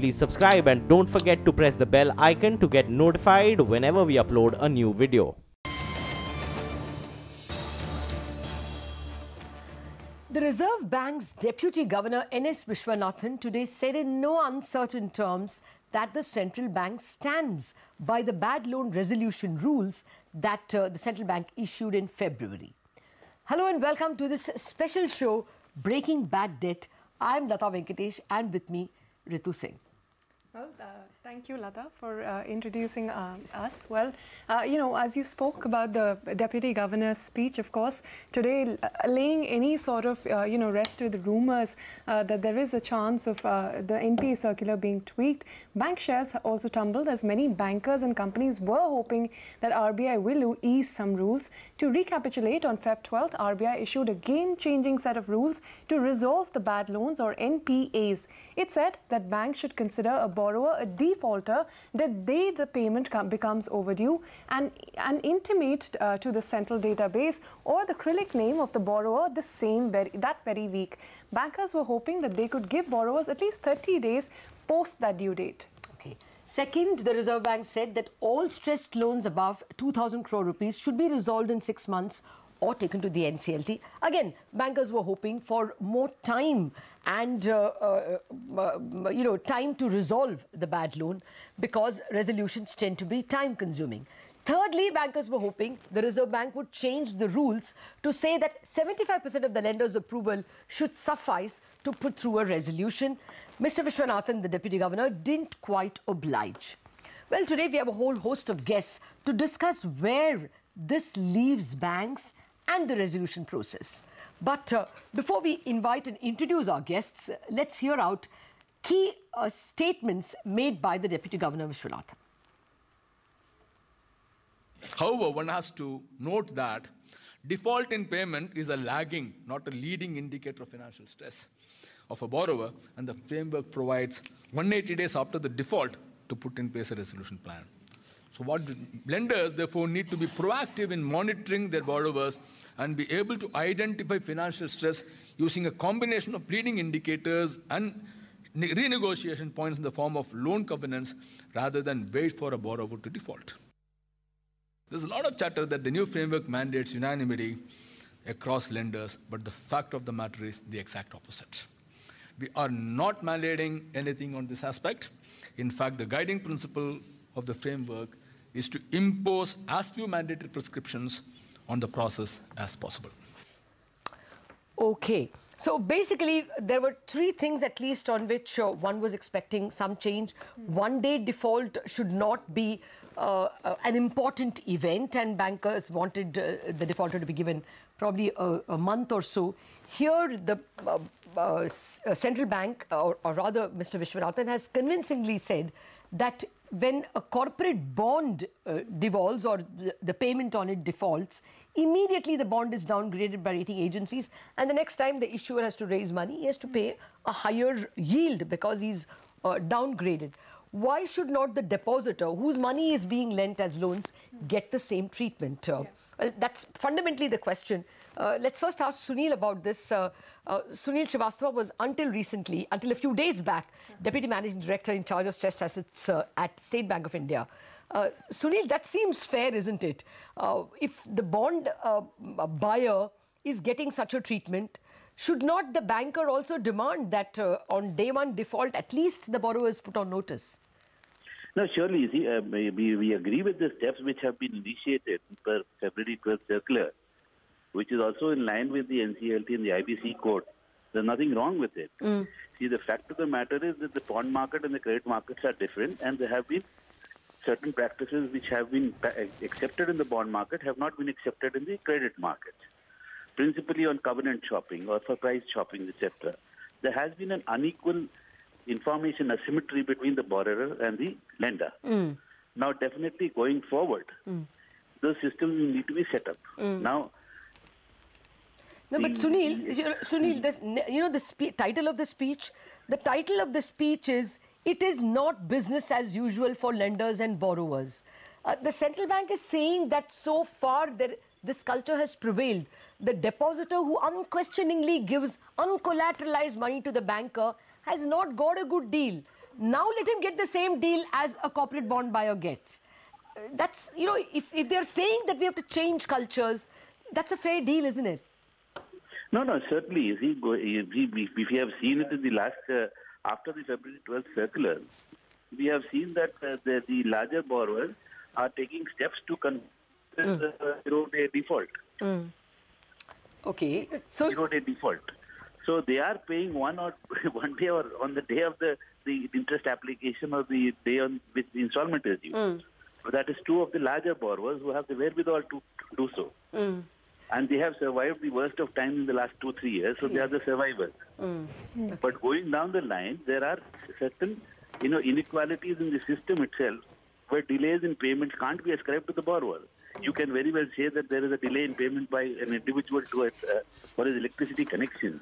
please subscribe and don't forget to press the bell icon to get notified whenever we upload a new video. The Reserve Bank's Deputy Governor N.S. Vishwanathan today said in no uncertain terms that the central bank stands by the bad loan resolution rules that the central bank issued in February. Hello and welcome to this special show, Breaking Bad Debt. I'm Latha Venkatesh and with me, Ritu Singh. Well, thank you, Latha, for introducing us. Well, as you spoke about the Deputy Governor's speech, of course, today laying any sort of, rest with rumors that there is a chance of the NPA circular being tweaked. Bank shares also tumbled as many bankers and companies were hoping that RBI will ease some rules. To recapitulate, on Feb 12th, RBI issued a game-changing set of rules to resolve the bad loans or NPAs. It said that banks should consider a borrower a defaulter the payment becomes overdue and intimate to the central database or the acrylic name of the borrower that very week. Bankers were hoping that they could give borrowers at least 30 days post that due date. Okay. Second, the Reserve Bank said that all stressed loans above 2,000 crore rupees should be resolved in 6 months or taken to the NCLT. Again, bankers were hoping for more time and, time to resolve the bad loan because resolutions tend to be time-consuming. Thirdly, bankers were hoping the Reserve Bank would change the rules to say that 75% of the lender's approval should suffice to put through a resolution. Mr. Vishwanathan, the Deputy Governor, didn't quite oblige. Well, today we have a whole host of guests to discuss where this leaves banks and the resolution process. But before we invite and introduce our guests, let's hear out key statements made by the Deputy Governor Vishwanathan. However, one has to note that default in payment is a lagging, not a leading indicator of financial stress of a borrower, and the framework provides 180 days after the default to put in place a resolution plan. So lenders, therefore, need to be proactive in monitoring their borrowers and be able to identify financial stress using a combination of leading indicators and renegotiation points in the form of loan covenants rather than wait for a borrower to default. There's a lot of chatter that the new framework mandates unanimity across lenders, but the fact of the matter is the exact opposite. We are not mandating anything on this aspect. In fact, the guiding principle of the framework is to impose as few mandated prescriptions on the process as possible. Okay. So basically, there were 3 things at least on which one was expecting some change. One-day default should not be an important event, and bankers wanted the defaulter to be given probably a month or so. Here, the central bank, or rather Mr. Vishwanathan, has convincingly said that when a corporate bond devolves or the payment on it defaults, immediately the bond is downgraded by rating agencies, and the next time the issuer has to raise money, he has to pay a higher yield because he's downgraded. Why should not the depositor, whose money is being lent as loans, get the same treatment? Well, that's fundamentally the question. Let's first ask Sunil about this. Sunil Srivastava was until a few days back, Deputy Managing Director in charge of stressed assets at State Bank of India. Sunil, that seems fair, isn't it? If the bond buyer is getting such a treatment, should not the banker also demand that on day one default, at least the borrower is put on notice? No, surely, you see, we agree with the steps which have been initiated per February 12th circular, which is also in line with the NCLT and the IBC code. There's nothing wrong with it. See, the fact of the matter is that the bond market and the credit markets are different, and there have been certain practices which have been accepted in the bond market have not been accepted in the credit market, principally on covenant shopping or for price shopping, etc. There has been an unequal information asymmetry between the borrower and the lender. Now, definitely going forward, those systems will need to be set up. Now, no, but Sunil, the title of the speech, is "It is not business as usual for lenders and borrowers." The central bank is saying that so far this culture has prevailed. The depositor who unquestioningly gives uncollateralized money to the banker has not got a good deal. Now let him get the same deal as a corporate bond buyer gets. That's, you know, if they're saying that we have to change cultures, that's a fair deal, isn't it? No, certainly. You see, if you have seen it in the last, after the February 12th circular, we have seen that the larger borrowers are taking steps to zero-day default. Okay. So Zero-day default. So they are paying one day or on the day of the interest application or the day on which the installment is due. So that is true of the larger borrowers who have the wherewithal to do so. And they have survived the worst of time in the last 2-3 years, so they are the survivors. But going down the line, there are certain, inequalities in the system itself where delays in payments can't be ascribed to the borrower. You can very well say that there is a delay in payment by an individual for his electricity connection.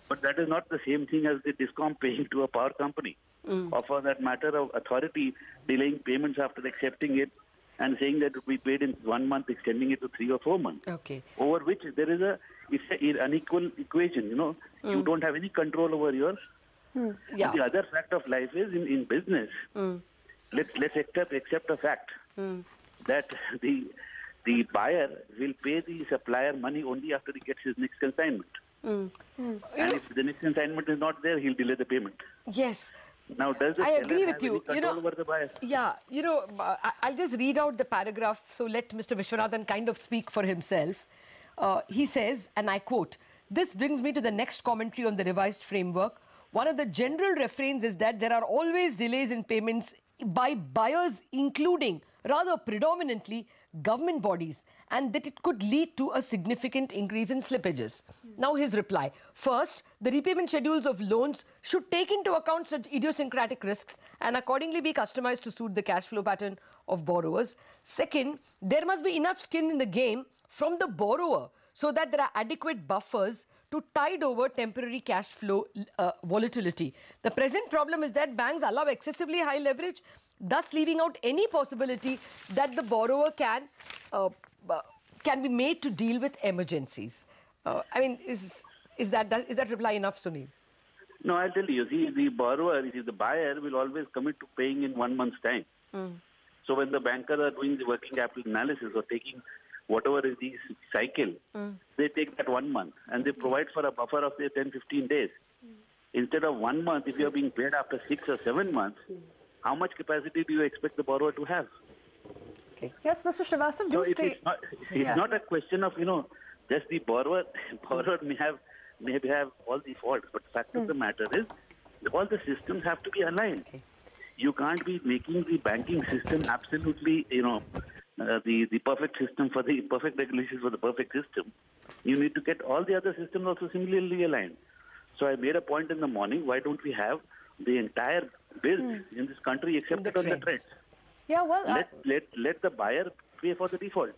But that is not the same thing as the DISCOM paying to a power company. Or for that matter, of authority delaying payments after accepting it and saying that it will be paid in 1 month, extending it to 3 or 4 months. Okay. Over which there is it's an unequal equation, You don't have any control over yours. Yeah. The other fact of life is in business, let's accept a fact that the buyer will pay the supplier money only after he gets his next consignment. And if the next consignment is not there, he'll delay the payment. Yes. Now, does the I agree seller with have you. any control over the buyer? Yeah, I'll just read out the paragraph, so let Mr. Vishwanathan kind of speak for himself. He says, and I quote, "This brings me to the next commentary on the revised framework. One of the general refrains is that there are always delays in payments by buyers, including, rather predominantly, government bodies, and that it could lead to a significant increase in slippages." Now his reply. First, the repayment schedules of loans should take into account such idiosyncratic risks and accordingly be customized to suit the cash flow pattern of borrowers. Second, there must be enough skin in the game from the borrower so that there are adequate buffers to tide over temporary cash flow volatility. The present problem is that banks allow excessively high leverage, thus leaving out any possibility that the borrower can be made to deal with emergencies. I mean, is that reply enough, Sunil? No, I'll tell you. See, the buyer will always commit to paying in 1 month's time. So when the bankers are doing the working capital analysis or taking whatever is the cycle, they take that 1 month and they provide for a buffer of say 10-15 days. Instead of 1 month, if you are being paid after 6 or 7 months, how much capacity do you expect the borrower to have? Okay. Yes, Mr. Srivastava, do stay. It's not a question of, just the borrower. Borrower may have all the faults, but the fact of the matter is all the systems have to be aligned. Okay. You can't be making the banking system absolutely, the perfect system for the perfect regulations for the perfect system. You need to get all the other systems also similarly aligned. So I made a point in the morning, why don't we have the entire bill in this country accepted on the trends? Yeah, well... Let the buyer pay for the default.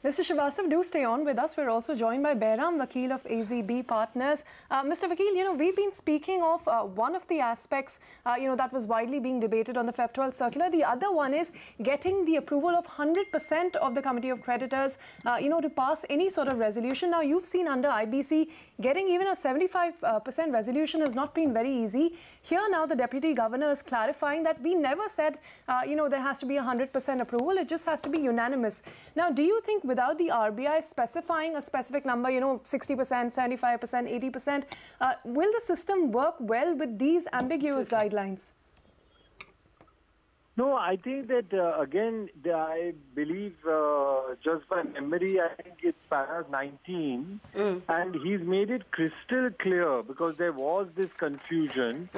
Mr. Srivastava, do stay on with us. We're also joined by Behram, Vakil of AZB Partners. Mr. Vakil, we've been speaking of one of the aspects, that was widely being debated on the Feb 12 circular. The other one is getting the approval of 100% of the Committee of Creditors, to pass any sort of resolution. Now, you've seen under IBC, getting even a 75% resolution has not been very easy. Here now, the Deputy Governor is clarifying that we never said, there has to be 100% approval. It just has to be unanimous. Now, do you think without the RBI specifying a specific number, 60%, 75%, 80%, will the system work well with these ambiguous guidelines? No, I think that, again, I believe just by memory, I think it's para 19, and he's made it crystal clear because there was this confusion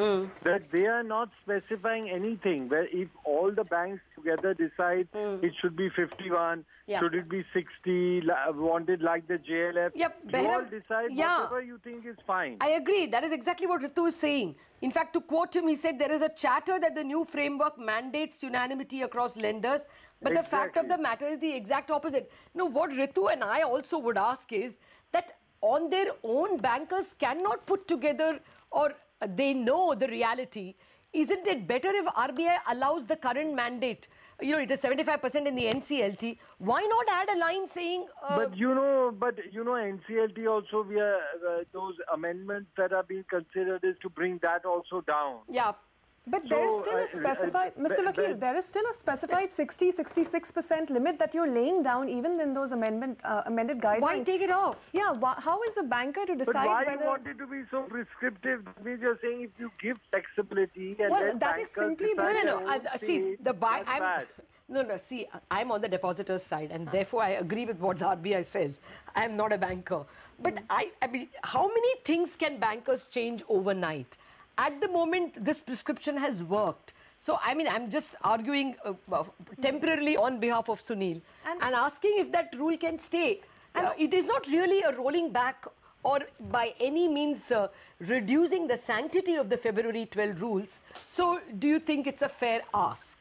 that they are not specifying anything, where if all the banks together decide it should be 51, should it be 60, wanted like the JLF, you all decide whatever you think is fine. I agree. That is exactly what Ritu is saying. In fact, to quote him, he said there is a chatter that the new framework mandates unanimity across lenders, but the fact of the matter is the exact opposite. No, what Ritu and I also would ask is that on their own, bankers cannot put together, or they know the reality. Isn't it better if RBI allows the current mandate? It is 75% in the NCLT. Why not add a line saying... But NCLT also, we are those amendments that are being considered is to bring that also down. Yeah. But there is still a specified, Mr. Vakil, there is still a specified 60-66% limit that you're laying down even in those amended guidelines. Why take it off? Yeah, how is a banker to decide but why whether... you want it to be so prescriptive? I mean, you're saying if you give flexibility and well, then that is simply... See, see, I'm on the depositor's side, and therefore I agree with what the RBI says. I am not a banker. But I mean, how many things can bankers change overnight? At the moment, this prescription has worked. So, I mean, I'm just arguing temporarily on behalf of Sunil and asking if that rule can stay. And it is not really a rolling back or by any means reducing the sanctity of the February 12 rules. So, do you think it's a fair ask?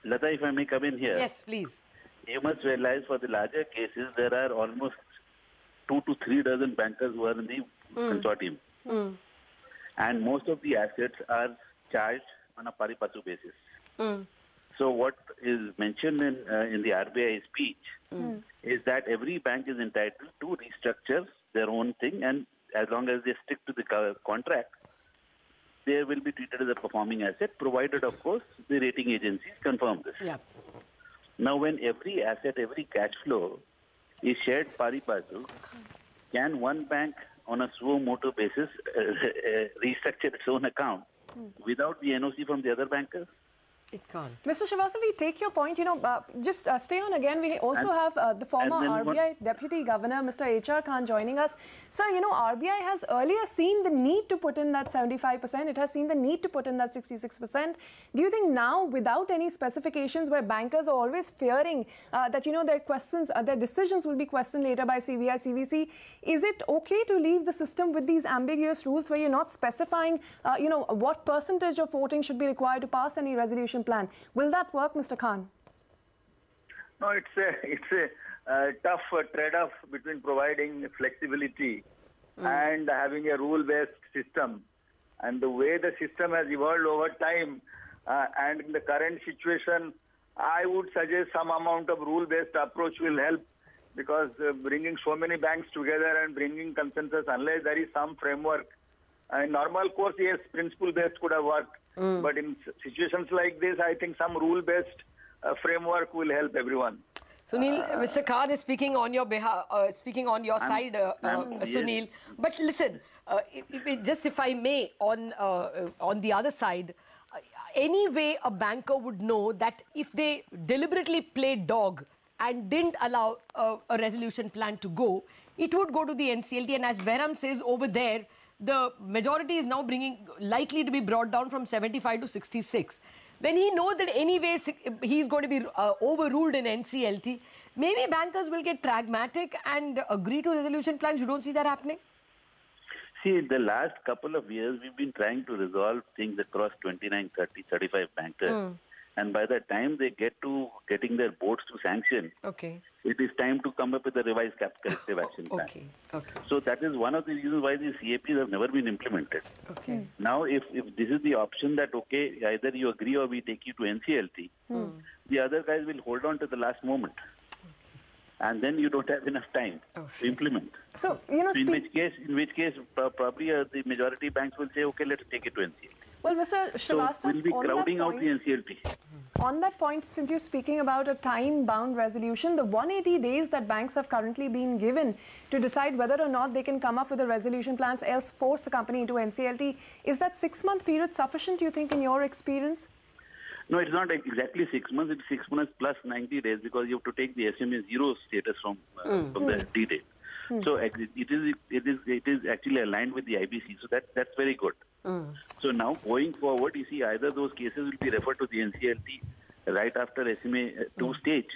Latha, if I may come in here. Yes, please. You must realize for the larger cases, there are almost 2 to 3 dozen bankers who are in the consortium. And most of the assets are charged on a pari passu basis. So what is mentioned in the RBI speech is that every bank is entitled to restructure their own thing, and as long as they stick to the contract, they will be treated as a performing asset, provided, of course, the rating agencies confirm this. Yeah. Now, when every asset, every cash flow is shared pari passu, can one bank on a suo motu basis restructure its own account without the NOC from the other bankers? It can't. Mr. Srivastava, take your point. You know, just stay on again. We also have the former RBI Deputy Governor, Mr. H.R. Khan, joining us. Sir, you know, RBI has earlier seen the need to put in that 75%. It has seen the need to put in that 66%. Do you think now, without any specifications, where bankers are always fearing that, you know, their questions, their decisions will be questioned later by CBI, CVC, is it okay to leave the system with these ambiguous rules where you're not specifying, you know, what percentage of voting should be required to pass any resolution plan? Will that work, Mr. Khan? No, it's a tough trade-off between providing flexibility and having a rule-based system. And the way the system has evolved over time, and in the current situation, I would suggest some amount of rule-based approach will help, because bringing so many banks together and bringing consensus, unless there is some framework, in normal course, yes, principle-based could have worked. But in situations like this, I think some rule-based framework will help everyone. Sunil, Mr. Khan is speaking on your behalf, speaking on your side, Sunil. But listen, if I may, on the other side, any way a banker would know that if they deliberately played dog and didn't allow a resolution plan to go, it would go to the NCLT. And as Behram says over there, the majority is now likely to be brought down from 75 to 66. When he knows that anyway he's going to be overruled in NCLT, maybe bankers will get pragmatic and agree to resolution plans. You don't see that happening? See, in the last couple of years, we've been trying to resolve things across 29, 30, 35 bankers. And by the time they get to getting their boards to sanction, it is time to come up with a revised corrective action plan. So that is one of the reasons why these CAPs have never been implemented. Now, if this is the option that, either you agree or we take you to NCLT, the other guys will hold on to the last moment. And then you don't have enough time to implement. So, you know, in which case, probably the majority banks will say, okay, let's take it to NCLT. Well, Mr. Srivastava, so we'll be crowding out the NCLT. On that point, since you're speaking about a time-bound resolution, the 180 days that banks have currently been given to decide whether or not they can come up with the resolution plans, else force the company into NCLT, is that 6-month period sufficient, do you think, in your experience? No, it's not exactly 6 months. It's 6 months plus 90 days, because you have to take the SMA 0 status from the D-date. So it is actually aligned with the IBC. So that's very good. So now going forward, you see, either those cases will be referred to the NCLT right after SMA 2 stage,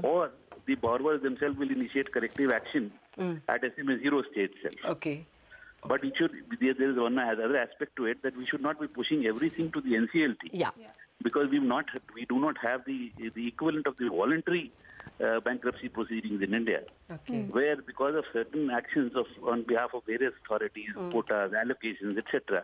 or the borrowers themselves will initiate corrective action at SMA 0 stage itself. But it should, there is one other aspect to it, that we should not be pushing everything to the NCLT. Because we do not have the equivalent of the voluntary bankruptcy proceedings in India, where because of certain actions on behalf of various authorities, quotas, allocations, etc.,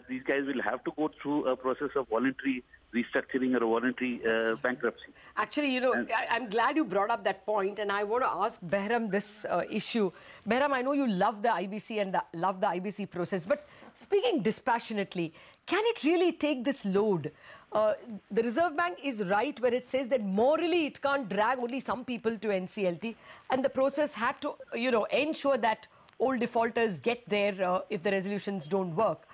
these guys will have to go through a process of voluntary restructuring or voluntary bankruptcy. Actually, you know, I'm glad you brought up that point, and I want to ask Behram this issue. Behram, I know you love the IBC and love the IBC process, but speaking dispassionately, can it really take this load? The Reserve Bank is right when it says that morally it can't drag only some people to NCLT, and the process had to, ensure that old defaulters get there if the resolutions don't work.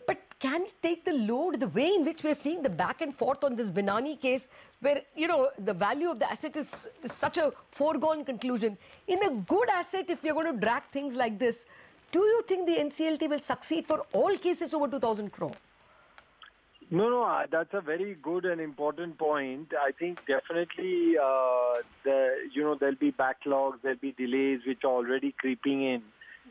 But can it take the load the way in which we're seeing the back and forth on this Binani case, where, the value of the asset is such a foregone conclusion? In a good asset, if you're going to drag things like this, do you think the NCLT will succeed for all cases over 2,000 crore? No, that's a very good and important point. I think definitely, there'll be backlogs, there'll be delays which are already creeping in.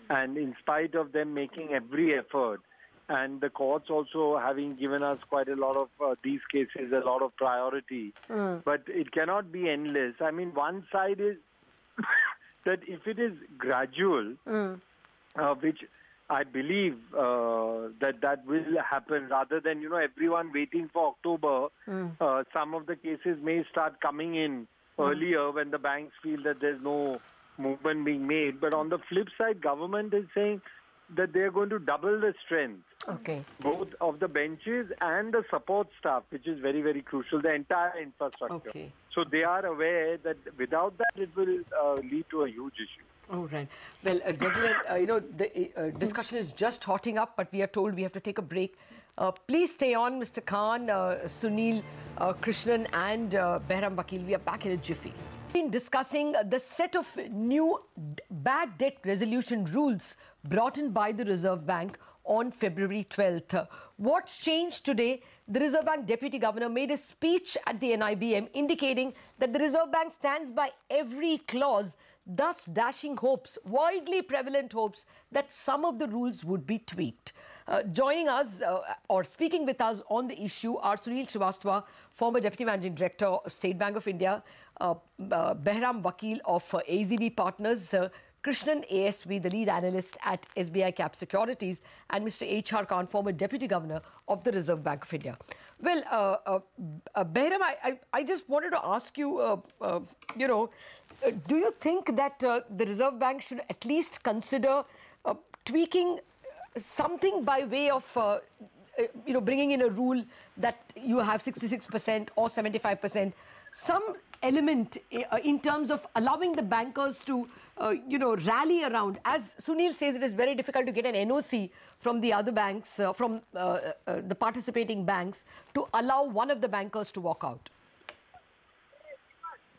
And in spite of them making every effort, and the courts also having given us quite a lot of these cases, a lot of priority. But it cannot be endless. I mean, one side is that if it is gradual, which I believe that will happen, rather than, everyone waiting for October, some of the cases may start coming in earlier when the banks feel that there's no movement being made. But on the flip side, government is saying that they're going to double the strength, both of the benches and the support staff, which is very, very crucial, the entire infrastructure. So they are aware that without that, it will lead to a huge issue. Oh, right. Well, gentlemen, the discussion is just hotting up, but we are told we have to take a break. Please stay on, Mr. Khan, Sunil, Krishnan and Behram Vakil. We are back in a jiffy. We've been discussing the set of new bad debt resolution rules brought in by the Reserve Bank on February 12th. What's changed today? The Reserve Bank Deputy Governor made a speech at the NIBM indicating that the Reserve Bank stands by every clause, thus dashing hopes, widely prevalent hopes, that some of the rules would be tweaked. Joining us or speaking with us on the issue are Sunil Srivastava, former Deputy Managing Director of State Bank of India, Behram Vakil of AZB Partners, Krishnan ASV, the lead analyst at SBI Cap Securities, and Mr. H.R. Khan, former Deputy Governor of the Reserve Bank of India. Well, Behram, I just wanted to ask you, do you think that the Reserve Bank should at least consider tweaking something by way of, bringing in a rule that you have 66% or 75%, some element in terms of allowing the bankers to, rally around? As Sunil says, it is very difficult to get an NOC from the other banks, from the participating banks, to allow one of the bankers to walk out.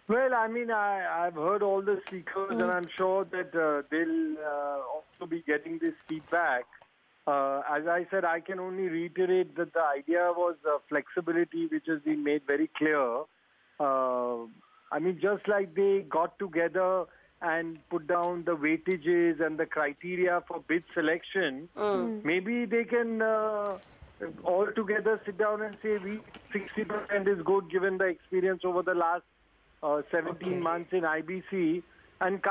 Well, I mean, I've heard all the speakers, and I'm sure that they'll also be getting this feedback. As I said, I can only reiterate that the idea was flexibility, which has been made very clear. I mean, just like they got together and put down the weightages and the criteria for bid selection, maybe they can all together sit down and say, 60% is good given the experience over the last 17 months in IBC, and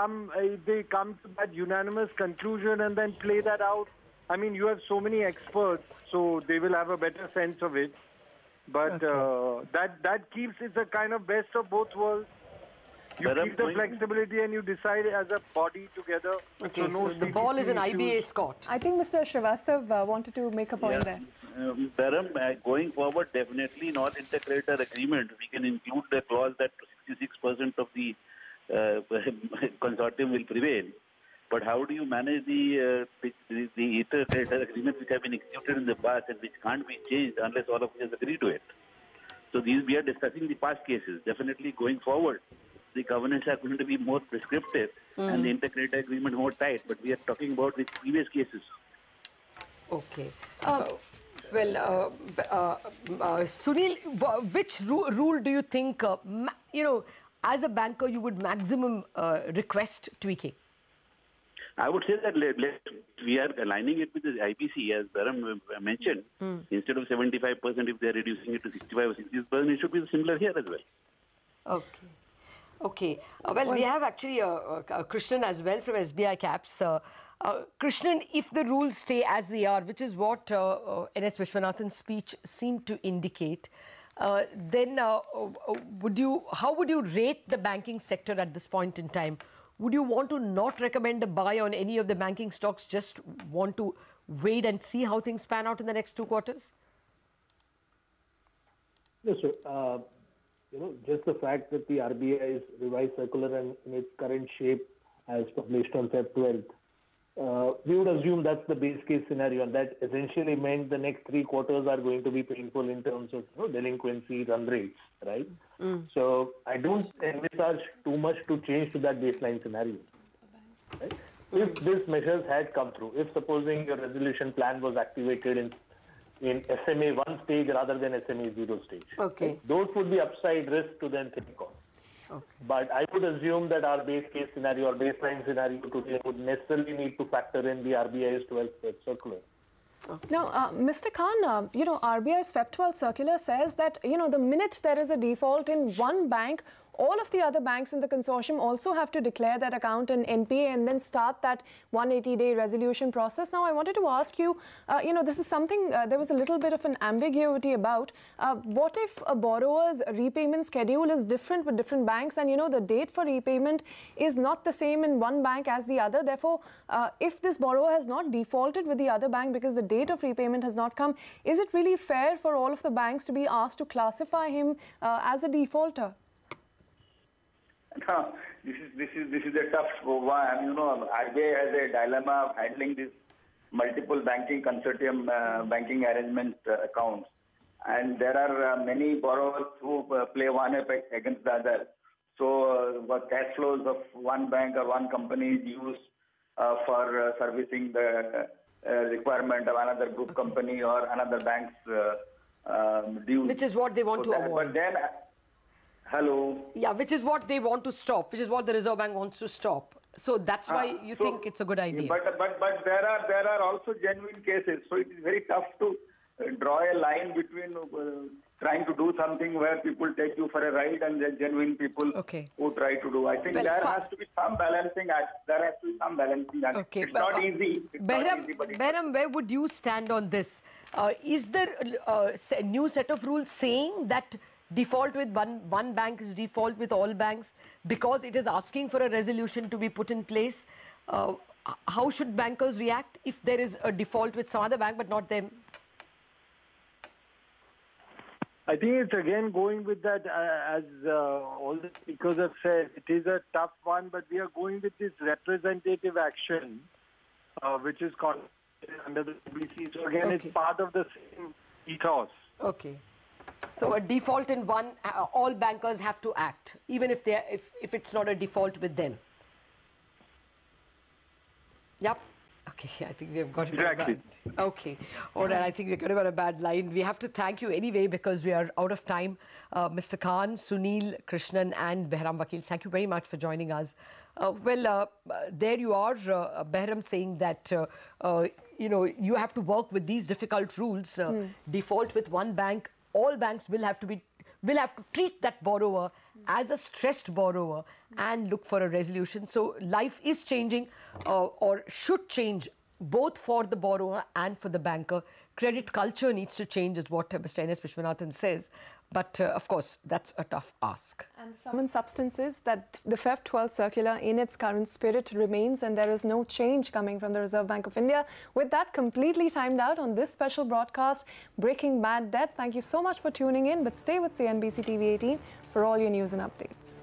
they come to that unanimous conclusion and then play that out. I mean, you have so many experts, so they will have a better sense of it. But that keeps, it's a kind of best of both worlds. You keep the flexibility and you decide as a body together. Okay, so the ball is in IBA's court. I think Mr. Srivastava wanted to make a point there. Behram, going forward, definitely in all intercreditor agreements, we can include the clause that 66% of the consortium will prevail. But how do you manage the intercreditor agreements which have been executed in the past and which can't be changed unless all of us agree to it? So we are discussing the past cases. Definitely going forward, the governance are going to be more prescriptive and the intercreditor agreement more tight. But we are talking about the previous cases. Okay. Sunil, which rule do you think, as a banker, you would maximum request tweaking? I would say that we are aligning it with the IBC, as Behram mentioned. Instead of 75%, if they are reducing it to 65 or 60%, it should be similar here as well. Okay. Well, we have actually Krishnan as well from SBI Caps. Krishnan, if the rules stay as they are, which is what N.S. Vishwanathan's speech seemed to indicate, then how would you rate the banking sector at this point in time? Would you want to not recommend a buy on any of the banking stocks, just want to wait and see how things pan out in the next 2 quarters? Yes, sir. Just the fact that the RBI's revised circular and in its current shape as published on Feb 12th, we would assume that's the base case scenario, and that essentially meant the next 3 quarters are going to be painful in terms of delinquency run rates, right? So I don't envisage too much to change to that baseline scenario. Right? If these measures had come through, if supposing your resolution plan was activated in SMA 1 stage rather than SMA 0 stage, right? Those would be upside risk to then think of. But I would assume that our base case scenario or baseline scenario today would necessarily need to factor in the RBI's 12th circular. Now, Mr. Khan, RBI's Feb 12 circular says that, the minute there is a default in one bank, all of the other banks in the consortium also have to declare that account in NPA and then start that 180-day resolution process. Now, I wanted to ask you, this is something there was a little bit of an ambiguity about. What if a borrower's repayment schedule is different with different banks and, the date for repayment is not the same in one bank as the other? Therefore, if this borrower has not defaulted with the other bank because the date of repayment has not come, is it really fair for all of the banks to be asked to classify him as a defaulter? No, this is a tough one. RBI has a dilemma of handling this multiple banking consortium banking arrangement accounts, and there are many borrowers who play one effect against the other. So what cash flows of one bank or one company is used for servicing the requirement of another group company or another bank's dues. Which is what they want to avoid. But then, hello. Yeah, which is what they want to stop, which is what the Reserve Bank wants to stop. So that's why you think it's a good idea. But there are also genuine cases. So it is very tough to draw a line between trying to do something where people take you for a ride and the genuine people who try to do. I think there has to be some balancing act. There has to be some balancing act. It's not easy. Behram, where would you stand on this? Is there a new set of rules saying that default with one bank is default with all banks because it is asking for a resolution to be put in place? How should bankers react if there is a default with some other bank but not them? I think it's again going with that, as all the speakers have said, it is a tough one, but we are going with this representative action, which is under the CNBC. So again, it's part of the same ethos. So a default in one, all bankers have to act, even if if it's not a default with them. Yep. Okay, I think we have got it. Exactly. Okay. All right, I think we're going to have a bad line. We have to thank you anyway because we are out of time. Mr. Khan, Sunil, Krishnan and Behram Vakil, thank you very much for joining us. There you are, Behram, saying that, you have to work with these difficult rules. Default with one bank, all banks will have to treat that borrower as a stressed borrower and look for a resolution. So life is changing or should change both for the borrower and for the banker. Credit culture needs to change is what Mr. N.S. Vishwanathan says. But of course, that's a tough ask. And the sum and substance is that the Feb 12 circular in its current spirit remains and there is no change coming from the Reserve Bank of India. With that completely timed out on this special broadcast, Breaking Bad Debt. Thank you so much for tuning in, but stay with CNBC TV18 for all your news and updates.